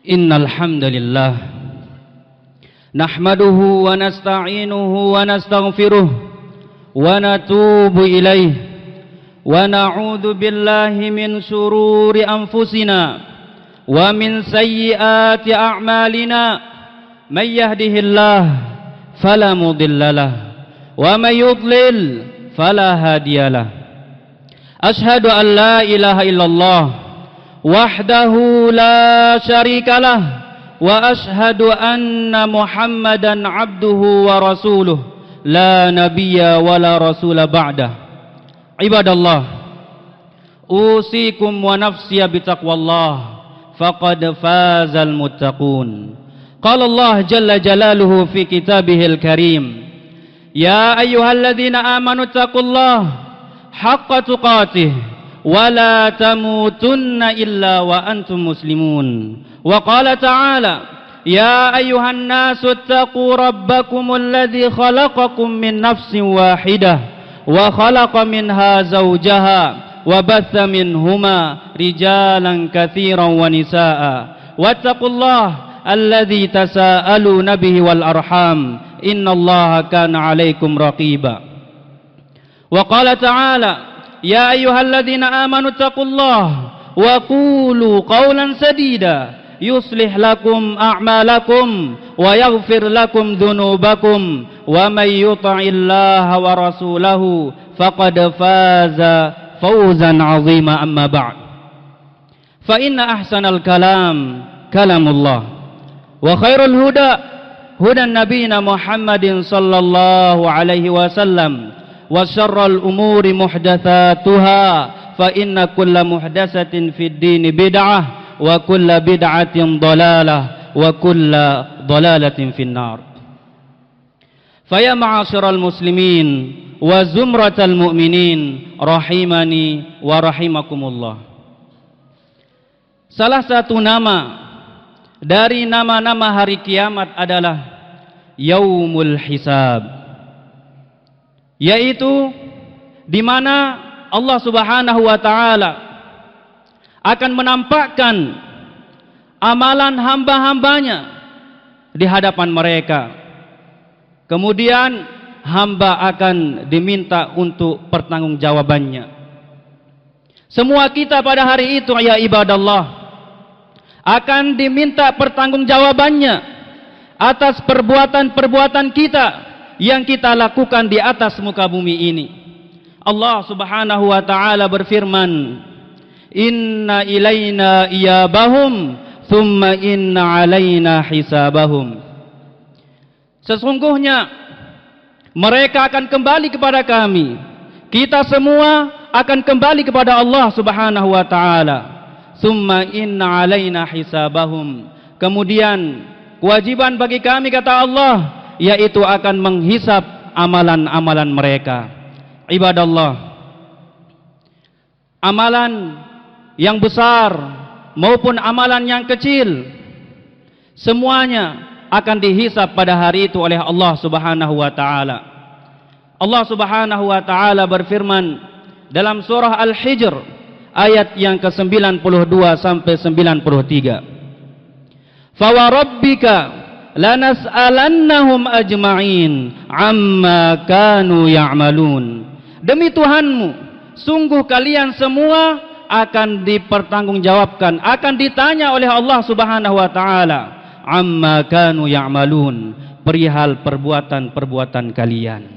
Innal hamdalillah nahmaduhu wa nasta'inuhu wa nastaghfiruh wa natubu ilaih wa na'udzu billahi min shururi anfusina wa min sayyiati a'malina may yahdihillah fala mudhillalah wa may yudlil fala hadiyalah. Ashhadu an la ilaha illallah wahdahu la syarikalah wa ashhadu anna Muhammadan abduhu wa rasuluh la nabiyya wa la rasula ba'dah. Ibadallah, usikum wa nafsiya bitaqwallah faqad fazal muttaqun. Qala Allah jalla jalaluhu fi kitabihil karim, ya ayyuhalladzina amanu taqullaha haqqa tuqatih wa la tamutunna illa wa antum muslimun. Wa qala ta'ala, ya ayyuhan nasu ittaqu rabbakumul ladzi khalaqakum min nafsin wahidah wa khalaqa minha zawjaha wa batha minhuma rijalan katsiran wa nisaa wattaqullaha alladzi tasaaluna bihi wal arham innallaha kana 'alaikum raqiba. Wa qala ta'ala, ya ayyuhalladzina amanu taqullaha wa qulu qawlan sadida yuslih lakum a'malakum wa yaghfir lakum dhunubakum wa may yuti'illaha wa rasulahu faqad faza fawzan 'azima. Amma ba'd, fa inna ahsanal kalam kalamullah wa khairul huda hudan nabiyina Muhammadin sallallahu alaihi wasallam wa syarrul umuri muhdatsatuha fa inna kulla muhdatsatin fid dini bid'ah wa kulla bid'atin dhalalah wa kulla dhalalatin finnar. Fa ya ma'asyiral muslimin wa zumratal mu'minin rahimani wa rahimakumullah. Salah satu nama dari nama-nama hari kiamat adalah Yaumul Hisab, yaitu di mana Allah Subhanahu wa taala akan menampakkan amalan hamba-hambanya di hadapan mereka. Kemudian hamba akan diminta untuk pertanggungjawabannya. Semua kita pada hari itu ya ibadallah akan diminta pertanggungjawabannya atas perbuatan-perbuatan kita yang kita lakukan di atas muka bumi ini. Allah Subhanahu wa taala berfirman, inna ilaina iyabahum thumma inna alaina hisabahum. Sesungguhnya mereka akan kembali kepada kami, kita semua akan kembali kepada Allah Subhanahu wa taala. Thumma inna alaina hisabahum. Kemudian kewajiban bagi kami, kata Allah, yaitu akan menghisap amalan-amalan mereka. Ibadallah, amalan yang besar maupun amalan yang kecil semuanya akan dihisap pada hari itu oleh Allah Subhanahu wa taala. Allah Subhanahu wa taala berfirman dalam surah Al-Hijr ayat yang ke-92 sampai 93. Fa wa rabbika lanas'alannahum ajma'in amma kanu ya'malun. Demi Tuhanmu, sungguh kalian semua akan dipertanggungjawabkan, akan ditanya oleh Allah Subhanahu wa taala amma kanu ya'malun, perihal perbuatan-perbuatan kalian.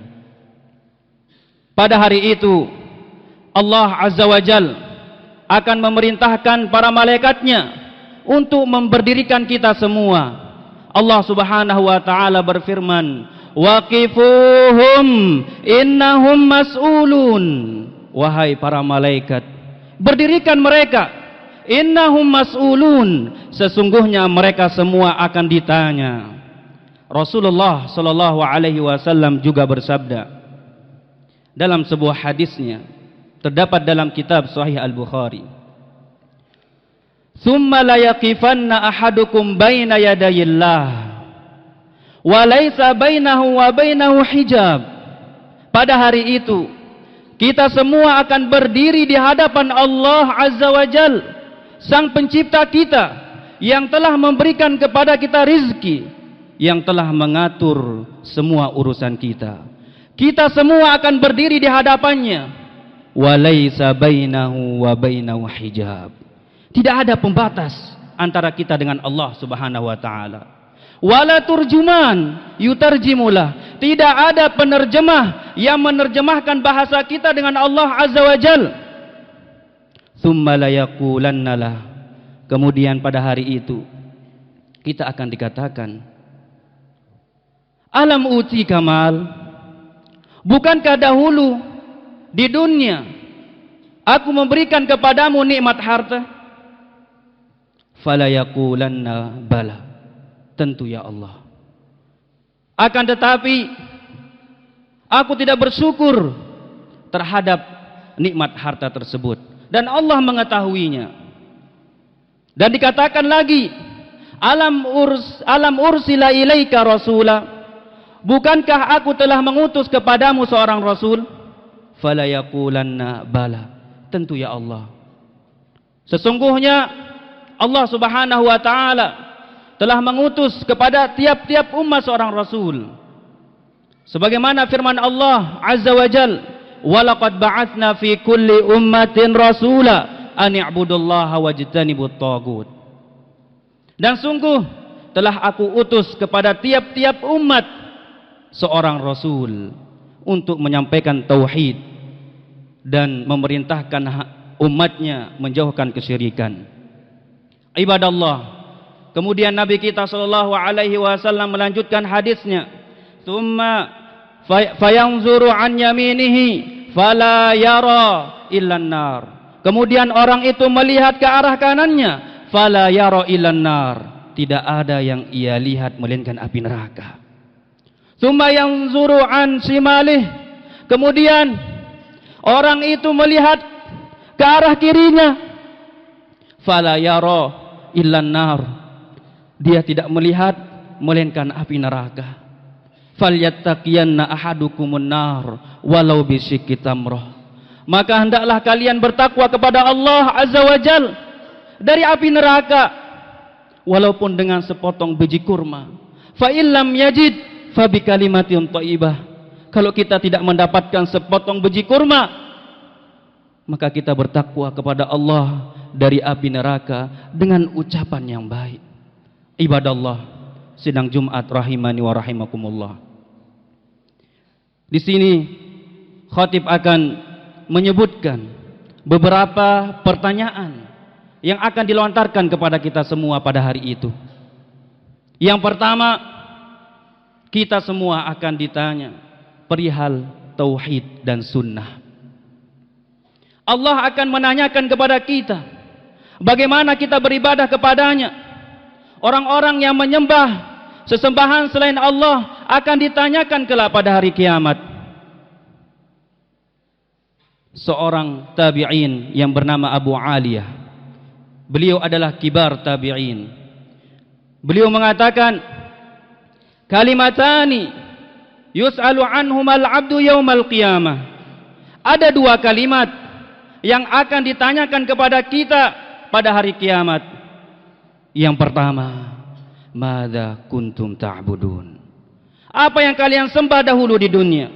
Pada hari itu Allah Azza wa Jalla akan memerintahkan para malaikatnya untuk memberdirikan kita semua. Allah Subhanahu wa taala berfirman, waqifuhum innahum mas'ulun. Wahai para malaikat, berdirikan mereka, innahum mas'ulun, sesungguhnya mereka semua akan ditanya. Rasulullah sallallahu alaihi wasallam juga bersabda dalam sebuah hadisnya, terdapat dalam kitab Sahih Al-Bukhari, thumma la yaqifanna ahadukum baina yadayillah wa laisa bainahu wa bainahu hijab. Pada hari itu kita semua akan berdiri di hadapan Allah Azza wa Jal, Sang Pencipta kita, yang telah memberikan kepada kita rizki, yang telah mengatur semua urusan kita. Kita semua akan berdiri di hadapannya. Walaisa bainahu wa bainahu hijab. Tidak ada pembatas antara kita dengan Allah Subhanahu wa taala. Wala turjuman yutarjimulah. Tidak ada penerjemah yang menerjemahkan bahasa kita dengan Allah Azza wa Jal. Tsumma la yaqulannalah. Kemudian pada hari itu kita akan dikatakan, alam uti kamal, bukankah dahulu di dunia aku memberikan kepadamu nikmat harta? Fala yaqulanna bala. Tentu ya Allah. Akan tetapi aku tidak bersyukur terhadap nikmat harta tersebut, dan Allah mengetahuinya. Dan dikatakan lagi, alam ursila ilaika rasula, bukankah aku telah mengutus kepadamu seorang rasul? Fala yaqulanna bala. Tentu ya Allah. Sesungguhnya Allah Subhanahu wa taala telah mengutus kepada tiap-tiap umat seorang rasul. Sebagaimana firman Allah Azza wa Jal, walaqad ba'atsna fi kulli ummatin rasula an i'budullaha wajtanibut tagut. Dan sungguh telah aku utus kepada tiap-tiap umat seorang rasul untuk menyampaikan tauhid dan memerintahkan umatnya menjauhkan kesyirikan. Ibadallah. Kemudian Nabi kita sallallahu alaihi wasallam melanjutkan hadisnya, "Tsumma fayanzuru an yaminihi fala yara illan nar." Kemudian orang itu melihat ke arah kanannya, fala yara illan nar. Tidak ada yang ia lihat melainkan api neraka. Tsumma yanzuru an shimalih. Kemudian orang itu melihat ke arah kirinya, fala yara illan nar. Dia tidak melihat melainkan api neraka. Falyattaqiyanna ahadukumun nar walau bisyikki tamrah. Maka hendaklah kalian bertakwa kepada Allah Azza wa Jal dari api neraka walaupun dengan sepotong biji kurma. Fa illam yajid fa bi kalimatin thayyibah. Kalau kita tidak mendapatkan sepotong biji kurma, maka kita bertakwa kepada Allah dari api neraka dengan ucapan yang baik. Ibadallah, sidang Jumat rahimani wa rahimakumullah. Di sini khatib akan menyebutkan beberapa pertanyaan yang akan dilontarkan kepada kita semua pada hari itu. Yang pertama, kita semua akan ditanya perihal tauhid dan sunnah. Allah akan menanyakan kepada kita bagaimana kita beribadah kepadanya. Orang-orang yang menyembah sesembahan selain Allah akan ditanyakan kelak pada hari kiamat. Seorang tabi'in yang bernama Abu Aliyah, beliau adalah kibar tabi'in. Beliau mengatakan, kalimatani yus'alu anhumal abdu yaumal qiyamah. Ada dua kalimat yang akan ditanyakan kepada kita pada hari kiamat. Yang pertama, madza kuntum ta'budun? Apa yang kalian sembah dahulu di dunia?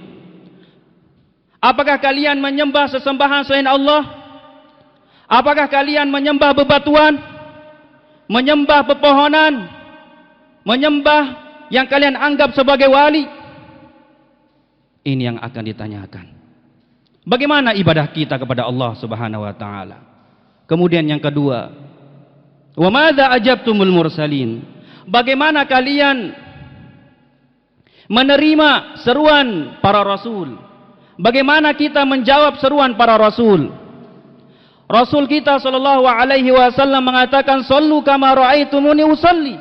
Apakah kalian menyembah sesembahan selain Allah? Apakah kalian menyembah bebatuan? Menyembah pepohonan? Menyembah yang kalian anggap sebagai wali? Ini yang akan ditanyakan. Bagaimana ibadah kita kepada Allah Subhanahu wa taala? Kemudian yang kedua, wa madza ajabtumul mursalin? Bagaimana kalian menerima seruan para rasul? Bagaimana kita menjawab seruan para rasul? Rasul kita sallallahu alaihi wasallam mengatakan, "Shallu kama raaitumuni usalli."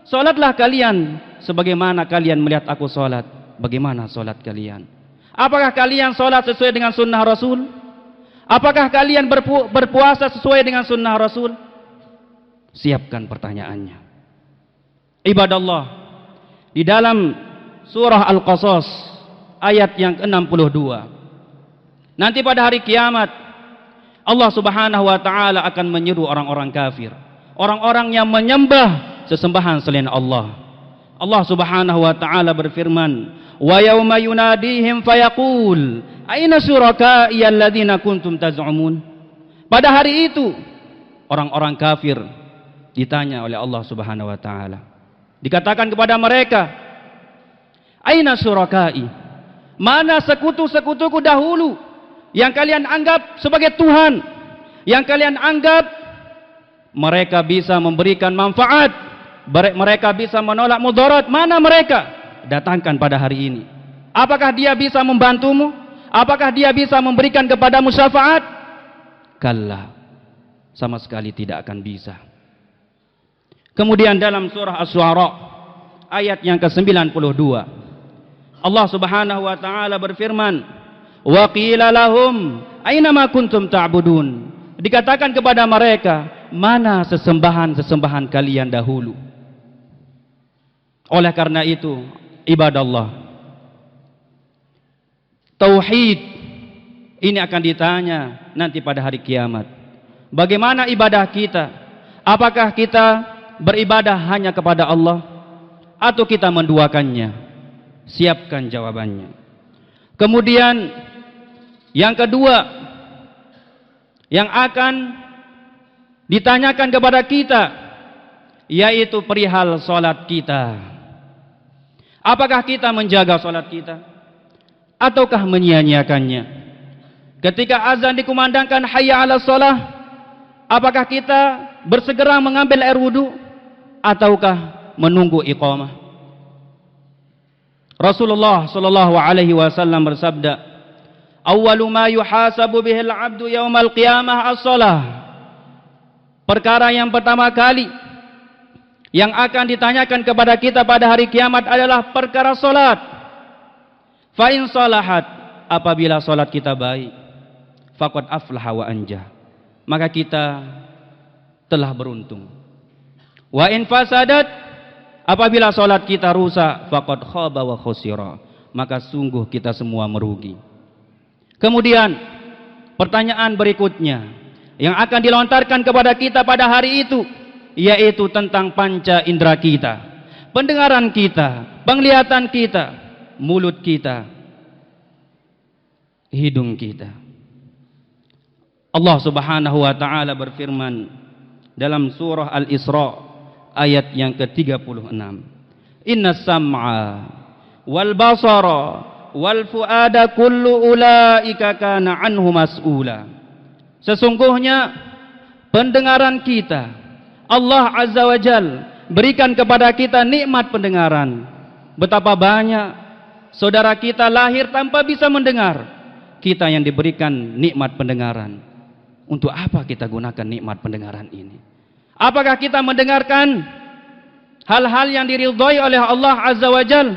Salatlah kalian sebagaimana kalian melihat aku salat. Bagaimana salat kalian? Apakah kalian salat sesuai dengan sunnah Rasul? Apakah kalian berpuasa sesuai dengan sunnah Rasul? Siapkan pertanyaannya. Ibadallah, di dalam surah Al-Qasas ayat yang ke-62, nanti pada hari kiamat Allah Subhanahu wa taala akan menyeru orang-orang kafir. orang-orang yang menyembah sesembahan selain Allah. Allah Subhanahu wa taala berfirman, "Wa yauma yunadihim fayaqul, aina syuraka'i alladziina kuntum taz'umun?" Pada hari itu orang-orang kafir ditanya oleh Allah Subhanahu wa taala. Dikatakan kepada mereka, "Aina syuraka'i?" Mana sekutu-sekutuku dahulu yang kalian anggap sebagai Tuhan, yang kalian anggap mereka bisa memberikan manfaat, mereka bisa menolak mudarat? Mana mereka? Datangkan pada hari ini. Apakah dia bisa membantumu? Apakah dia bisa memberikan kepadamu syafaat? Kalla, sama sekali tidak akan bisa. Kemudian dalam surah Asy-Syu'ara ayat yang ke-92, Allah Subhanahu wa taala berfirman, "Wa qila lahum aina ma kuntum ta'budun?" Dikatakan kepada mereka, mana sesembahan-sesembahan kalian dahulu? Oleh karena itu, ibadallah, tauhid ini akan ditanya nanti pada hari kiamat. Bagaimana ibadah kita? Apakah kita beribadah hanya kepada Allah atau kita menduakannya? Siapkan jawabannya. Kemudian yang kedua yang akan ditanyakan kepada kita yaitu perihal salat kita. Apakah kita menjaga salat kita ataukah menyia-nyiakannya? Ketika azan dikumandangkan hayya 'alas shalah, apakah kita bersegera mengambil air wudu ataukah menunggu iqamah? Rasulullah sallallahu alaihi wasallam bersabda, "Awwalu ma yuhasabu bihil 'abdu yaumal qiyamah as-shalah." Perkara yang pertama kali yang akan ditanyakan kepada kita pada hari kiamat adalah perkara salat. Fa in salahat, apabila salat kita baik, faqad aflaha wa anjah, maka kita telah beruntung. Wa in fasadat, apabila salat kita rusak, faqad khaba wa khusira, maka sungguh kita semua merugi. Kemudian pertanyaan berikutnya yang akan dilontarkan kepada kita pada hari itu yaitu tentang panca indera kita, pendengaran kita, penglihatan kita, mulut kita, hidung kita. Allah Subhanahu wa taala berfirman dalam surah Al-Isra ayat yang ke-36, "Innas sam'a wal basara wal fuada kullu ulaika kana anhu mas'ula." Sesungguhnya pendengaran kita, Allah Azza wa Jal berikan kepada kita nikmat pendengaran. Betapa banyak saudara kita lahir tanpa bisa mendengar, kita yang diberikan nikmat pendengaran. Untuk apa kita gunakan nikmat pendengaran ini? Apakah kita mendengarkan hal-hal yang diridhai oleh Allah Azza wa Jal,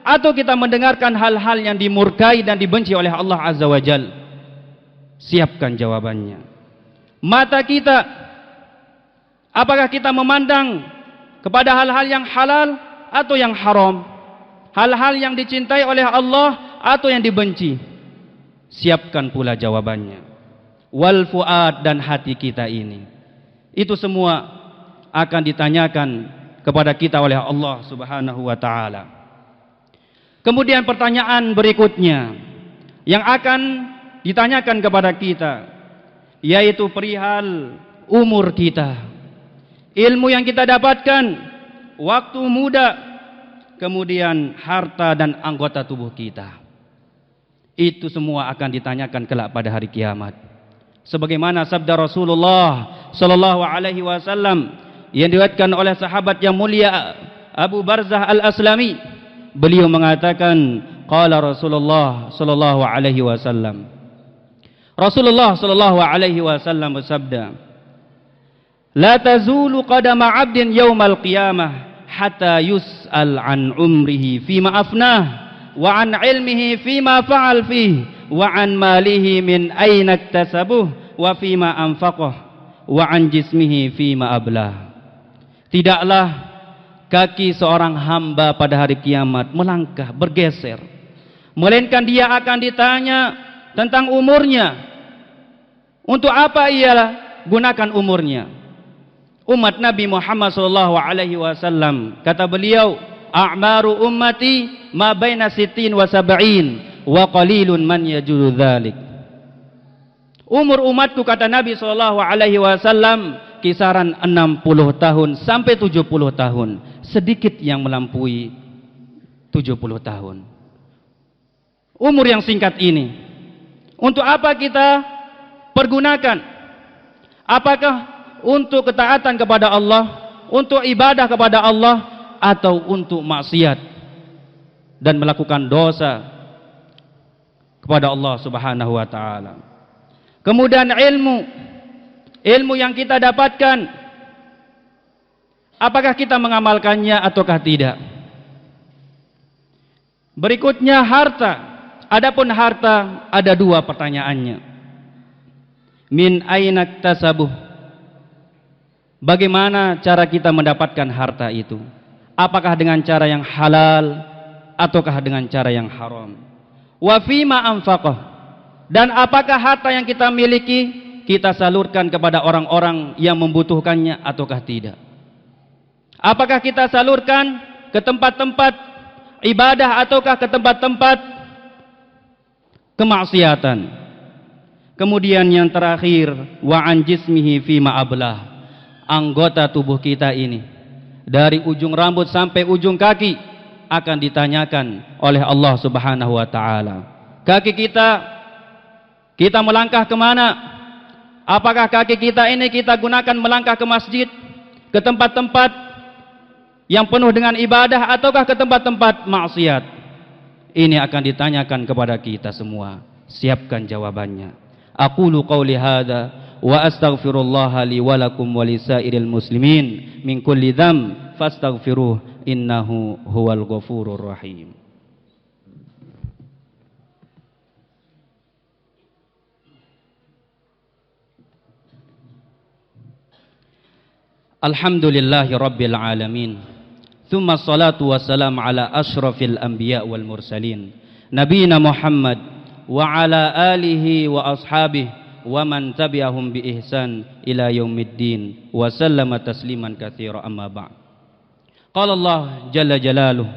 atau kita mendengarkan hal-hal yang dimurkai dan dibenci oleh Allah Azza wa Jal? Siapkan jawabannya. Mata kita, apakah kita memandang kepada hal-hal yang halal atau yang haram? Hal-hal yang dicintai oleh Allah atau yang dibenci? Siapkan pula jawabannya. Wal fuad, dan hati kita ini, itu semua akan ditanyakan kepada kita oleh Allah Subhanahu wa taala. Kemudian pertanyaan berikutnya yang akan ditanyakan kepada kita yaitu perihal umur kita. Ilmu yang kita dapatkan waktu muda, kemudian harta dan anggota tubuh kita, itu semua akan ditanyakan kelak pada hari kiamat. Sebagaimana sabda Rasulullah sallallahu alaihi wasallam yang diriwayatkan oleh sahabat yang mulia Abu Barzah Al-Aslami, beliau mengatakan, qala Rasulullah sallallahu alaihi wasallam, Rasulullah sallallahu alaihi wasallam bersabda, la tazulu qadama 'abdin yaumal qiyamah hatta yus'al an umrihi fima afnah wa an ilmihi fima fa'al fihi wa an malihi min aina iktasabuh wa fima anfaqah wa an jismihi fima ablah. Tidaklah kaki seorang hamba pada hari kiamat melangkah, bergeser, melainkan dia akan ditanya tentang umurnya. Untuk apa ia gunakan umurnya? umat Nabi Muhammad sallallahu alaihi wasallam. Kata beliau, a'maru ummati ma baina sittin wa sab'in wa qalilun man yajuzu dzalik. Umur umatku, kata Nabi sallallahu alaihi wasallam, kisaran 60 tahun sampai 70 tahun. Sedikit yang melampaui 70 tahun. Umur yang singkat ini untuk apa kita pergunakan? Apakah untuk ketaatan kepada Allah, untuk ibadah kepada Allah, atau untuk maksiat dan melakukan dosa kepada Allah Subhanahu wa taala? Kemudian ilmu yang kita dapatkan, apakah kita mengamalkannya ataukah tidak? Berikutnya harta. Adapun harta ada dua pertanyaannya. Min aina iktasabuh? Bagaimana cara kita mendapatkan harta itu? Apakah dengan cara yang halal ataukah dengan cara yang haram? Wa fima anfaqah? Dan apakah harta yang kita miliki kita salurkan kepada orang-orang yang membutuhkannya ataukah tidak? Apakah kita salurkan ke tempat-tempat ibadah ataukah ke tempat-tempat kemaksiatan? Kemudian yang terakhir, wa an jismihi fima ablah. Anggota tubuh kita ini dari ujung rambut sampai ujung kaki akan ditanyakan oleh Allah Subhanahu wa taala. Kaki kita melangkah kemana? Apakah kaki kita ini kita gunakan melangkah ke masjid, ke tempat-tempat yang penuh dengan ibadah, ataukah ke tempat-tempat maksiat? Ini akan ditanyakan kepada kita semua. Siapkan jawabannya. Aqulu qawli hadza wa astaghfirullaha li wa lakum wa lisairil muslimin min kulli dzamb fastaghfiruh innahu huwal ghafurur rahim. Alhamdulillahi rabbil alamin. Thumma salatu wassalam ala ashrafil anbiya wal mursalin nabiyina Muhammad wa ala alihi wa ashabihi wa man tabi'ahum bi ihsan ila yaumiddin wa sallama tasliman katsira amma ba'd. Qala Allah jalla jalaluhu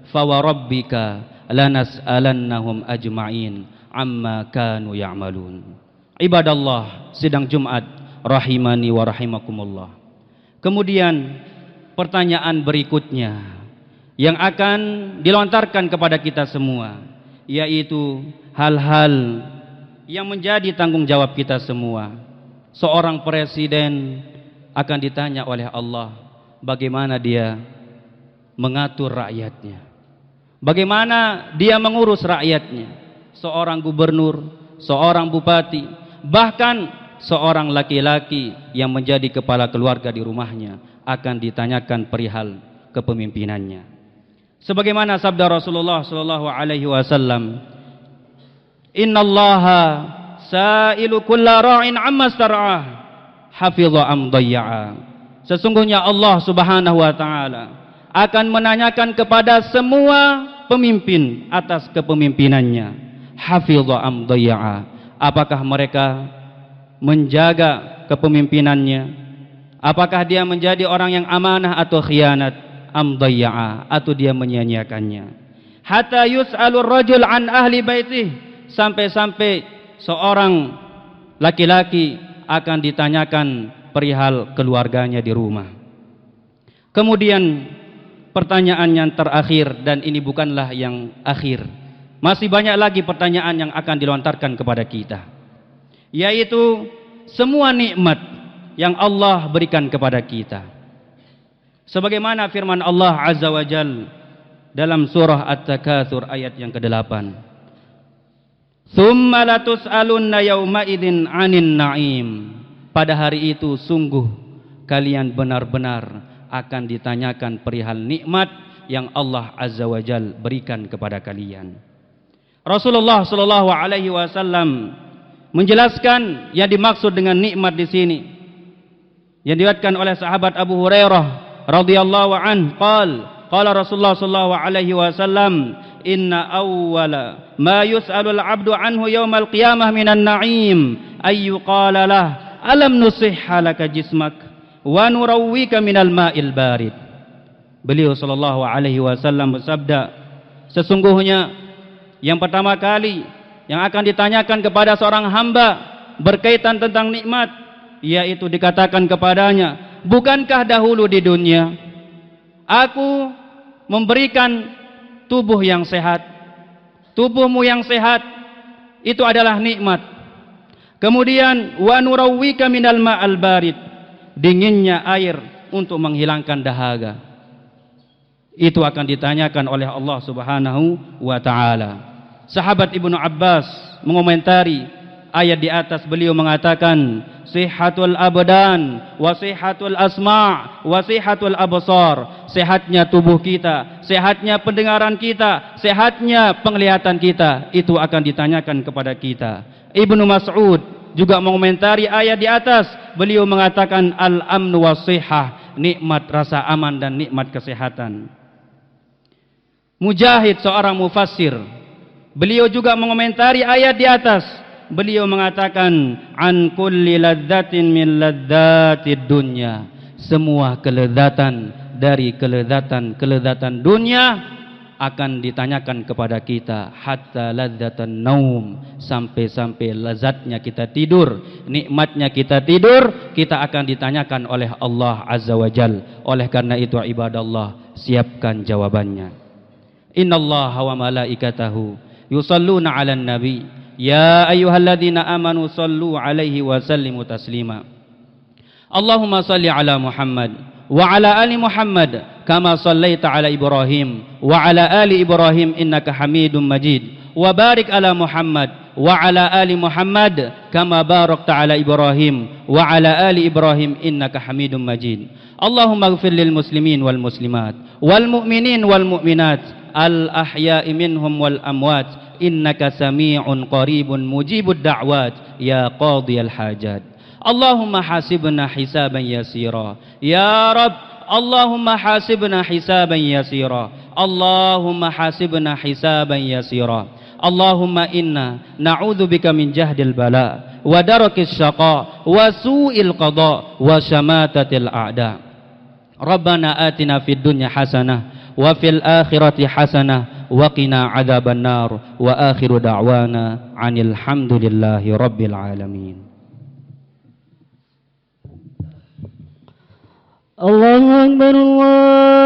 fa wa rabbika lanas'alannahum ajma'in amma kanu ya'malun. Ibadallah, sidang Jumat rahimani wa rahimakumullah. Kemudian pertanyaan berikutnya yang akan dilontarkan kepada kita semua, yaitu hal-hal yang menjadi tanggung jawab kita semua. Seorang presiden akan ditanya oleh Allah bagaimana dia mengatur rakyatnya, bagaimana dia mengurus rakyatnya. Seorang gubernur, seorang bupati, bahkan seorang laki-laki yang menjadi kepala keluarga di rumahnya akan ditanyakan perihal kepemimpinannya. Sebagaimana sabda Rasulullah sallallahu alaihi wasallam, innallaha sa'ilu kulla ra'in amma star'ah hafidha am dayya'a. Sesungguhnya Allah Subhanahu wa taala akan menanyakan kepada semua pemimpin atas kepemimpinannya. Hafidha am dayya'a. Apakah mereka menjaga kepemimpinannya? Apakah dia menjadi orang yang amanah atau khianat? Am dayya'a, atau dia menyia-nyiakannya? Hatta yus'alur rajul an ahli baitih, sampai-sampai seorang laki-laki akan ditanyakan perihal keluarganya di rumah. Kemudian pertanyaan yang terakhir, dan ini bukanlah yang akhir, masih banyak lagi pertanyaan yang akan dilontarkan kepada kita, yaitu semua nikmat yang Allah berikan kepada kita. Sebagaimana firman Allah Azza wa Jal dalam surah At-Takatsur ayat yang ke-8. Tsumma latus'alunna yauma idzin 'anin na'im. Pada hari itu sungguh kalian benar-benar akan ditanyakan perihal nikmat yang Allah Azza wa Jal berikan kepada kalian. Rasulullah sallallahu alaihi wasallam menjelaskan yang dimaksud dengan nikmat di sini, yang diriwayatkan oleh sahabat Abu Hurairah radhiyallahu an, qala Rasulullah sallallahu alaihi wasallam, inna awwala ma yus'alul 'abdu anhu yaumal qiyamah minan na'im ay yuqala lah alam nusihha laka jismak wa nurawwika minal ma'il barid. Beliau sallallahu alaihi wasallam bersabda, sesungguhnya yang pertama kali yang akan ditanyakan kepada seorang hamba berkaitan tentang nikmat, yaitu dikatakan kepadanya, bukankah dahulu di dunia aku memberikan tubuh yang sehat? Tubuhmu yang sehat itu adalah nikmat. Kemudian wa nurawwika minal ma'al barid, dinginnya air untuk menghilangkan dahaga. Itu akan ditanyakan oleh Allah Subhanahu wa taala. Sahabat Ibnu Abbas mengomentari ayat di atas, beliau mengatakan, sihatul abdan wa sihatul asma' wa sihatul absar. Sehatnya tubuh kita, sehatnya pendengaran kita, sehatnya penglihatan kita, itu akan ditanyakan kepada kita. Ibnu Mas'ud juga mengomentari ayat di atas, beliau mengatakan al-amnu was-sihah, nikmat rasa aman dan nikmat kesehatan. Mujahid seorang mufassir, beliau juga mengomentari ayat di atas, beliau mengatakan an kulli ladzatin min ladzatid dunya, semua kelezatan dari kelezatan dunia akan ditanyakan kepada kita, hatta ladzatan naum, sampai lezatnya kita tidur, nikmatnya kita tidur, kita akan ditanyakan oleh Allah Azza wa Jal. Oleh karena itu ibadallah, siapkan jawabannya. Innallaha wa malaikatahu yusalluna 'alan nabi ya ayyuhalladzina amanu sallu 'alaihi wa sallimu taslima. Allahumma salli 'ala Muhammad wa 'ala ali Muhammad kama sallaita 'ala Ibrahim wa 'ala ali Ibrahim innaka Hamidum Majid, wa barik 'ala Muhammad wa 'ala ali Muhammad kama barakta 'ala Ibrahim wa 'ala ali Ibrahim innaka Hamidum Majid. Allahumma ighfir lil muslimin wal muslimat wal mu'minin wal mu'minat al ahya'i minhum wal amwat innaka sami'un qaribun mujibud da'wat ya qadiyal hajat. Allahumma hasibna hisaban yasira ya Rabb, Allahumma hasibna hisaban yasira, Allahumma hasibna hisaban yasira. Allahumma inna na'udzubika min jahdil bala wa darakis syaqa wa su'il qada wa syamatatil a'da. Rabbana atina fid dunya hasanah wa fil akhirati hasanah wa qina adzaban nar, wa akhiru da'wana 'anil hamdulillahi rabbil alamin. Allahu akbar, Allah.